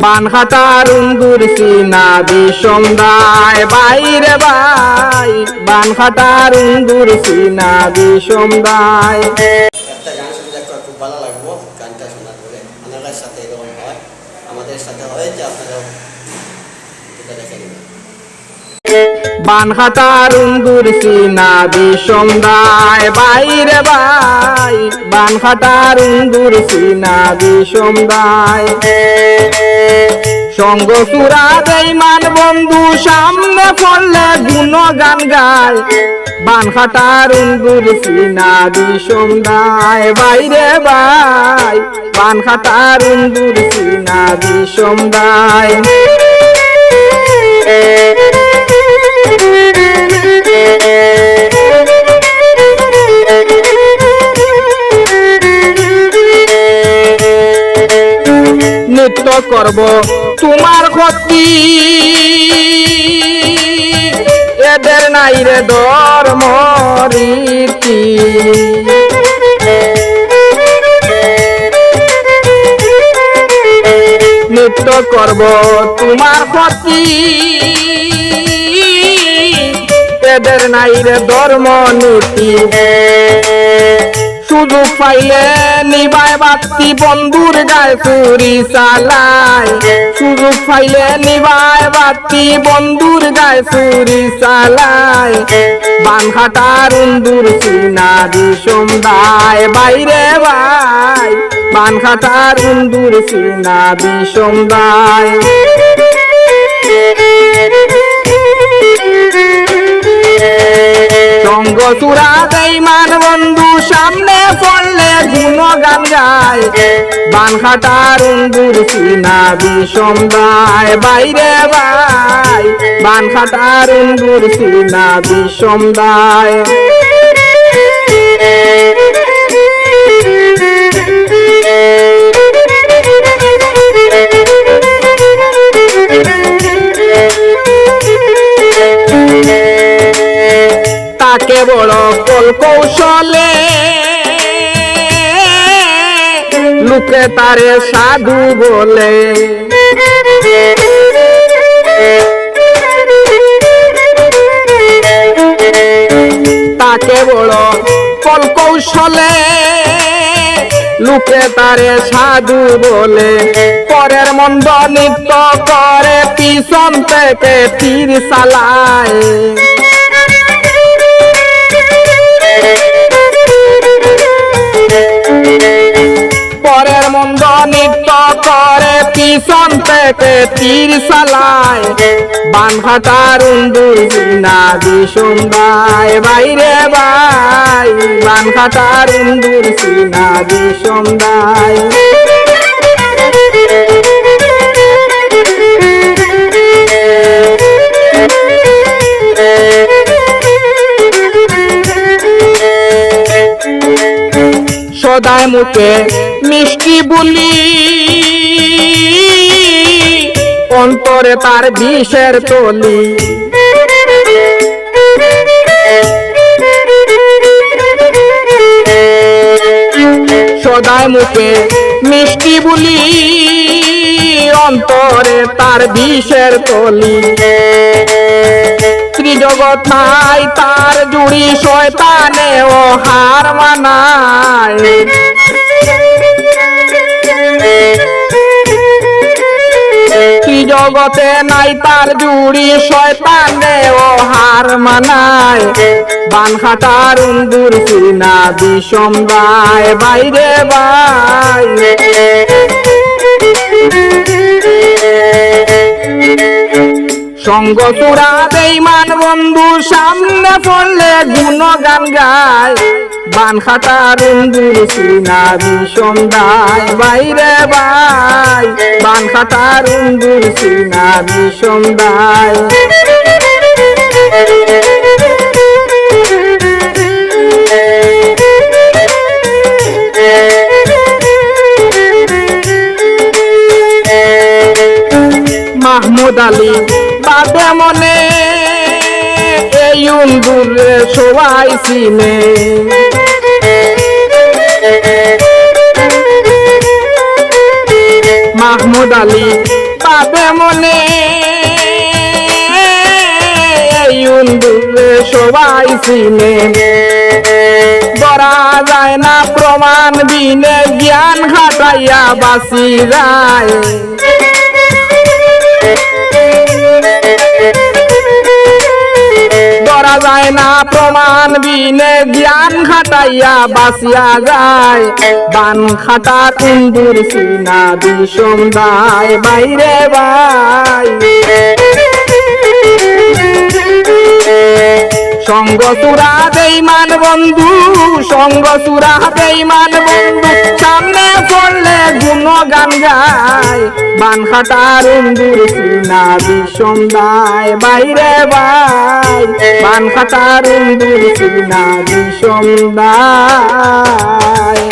বানখাটার উন্দুর সিনা বিষম দায় বাইরে ভাই, বানখাটার উন্দুর সিনা বিষম দায়। একটা গান শুনলে খুব ভালো লাগবো, গানটা শোনার পরে আপনাদের সাথে এরকম হয়, আমাদের সাথে হয়েছে, আপনারাও এটা দেখে নেবেন। বানখাটার উন্দুর সিনা বিষম দায় বাইরে ভাই, বানখাটার উন্দুর সিনা বিষম দায়। সঙ্গ সুরা বেঈমান বন্ধু সামনে পড়লে গুণগান গায়, বানখাটার উন্দুর সিনা বিষম দায় বাইরে ভাই, বানখাটার উন্দুর সিনা বিষম দায়। নৃত্য করব তোমার ক্ষতি, এদের নাই রে ধর্ম রীতি। নৃত্য করব তোমার ক্ষতি, এদের নাই রে ধর্ম নীতি। সুযোগ পাইলে নিবায় বাতি বন্ধুর গায়ে চুরি চালায়, সুযোগ পাইলে নিবায় বাতি বন্ধুর গায়ে চুরি চালায়। বানখাটার উন্দুর সিনা বিষম দায় বাইরে ভাই, বানখাটার উন্দুর সিনা বিষম দায়। সঙ্গ সুরা বেঈমান বন্ধু সামনে পড়লে গুণগান গায়, বানখাটার উন্দুর সিনা বিষম দায় বাইরে ভাই, বানখাটার উন্দুর সিনা বিষম দায়। তাকে বড় কল কৌশলে লোকে তারে সাধু বলে, তাকে বড় কল কৌশলে লোকে তারে সাধু বলে। পরের মন্দ নৃত্য করে পিছন থেকে তীর চালায়, পরের মন্দ নৃত্য করে পিছন থেকে তীর চালায়। বানখাটার উন্দুর সিনা বিষম দায় বাইরে ভাই, বানখাটার উন্দুর সিনা বিষম দায়। সদায় মুখে মিষ্টি বলি, অন্তরে তার বিষের তলি। সদায় মুখে মিষ্টি বলি, অন্তরে তার বিষের তলি। ত্রিজগৎ নাই তার জুড়ি, শয়তানে ও হার মানায়। ত্রিজগতে নাই তার জুড়ি, শয়তানে ও হার মানায়। বানখাটার উন্দুর সিনা বিষম দায় বাইরে ভাই, সঙ্গ সুরা বেঈমান বন্ধু সামনে পড়লে গুণগান গায়, বানখাটার উন্দুর সিনা বিষম দায় বাইরে ভাই, বানখাটার উন্দুর সিনা বিষম দায়। মাহমুদ আলী বাদে মনে এই উন্দুর সবাই চিনে, মাহমুদ আলী বাদে মনে ইন্দুরে সবাই চিনে ধরা যায় না প্রমাণ বিনে জ্ঞান খাটাইয়া বাঁচি যায় ধরা যায় না প্রমাণ বিনে জ্ঞান খাটাইয়া বাঁচিয়া যায় বান খাটা ইন্দুর সিনা বিষম দায় বাইরে ভাই সঙ্গ সুরা বেঈমান বন্ধু সঙ্গ সুরা বেঈমান বন্ধু সামনে পড়লে গুণগান গায় বান খাটার ইন্দুর সিনা বিষম দায় বাইরে ভাই বান খাটার ইন্দুর সিনা বিষম দায়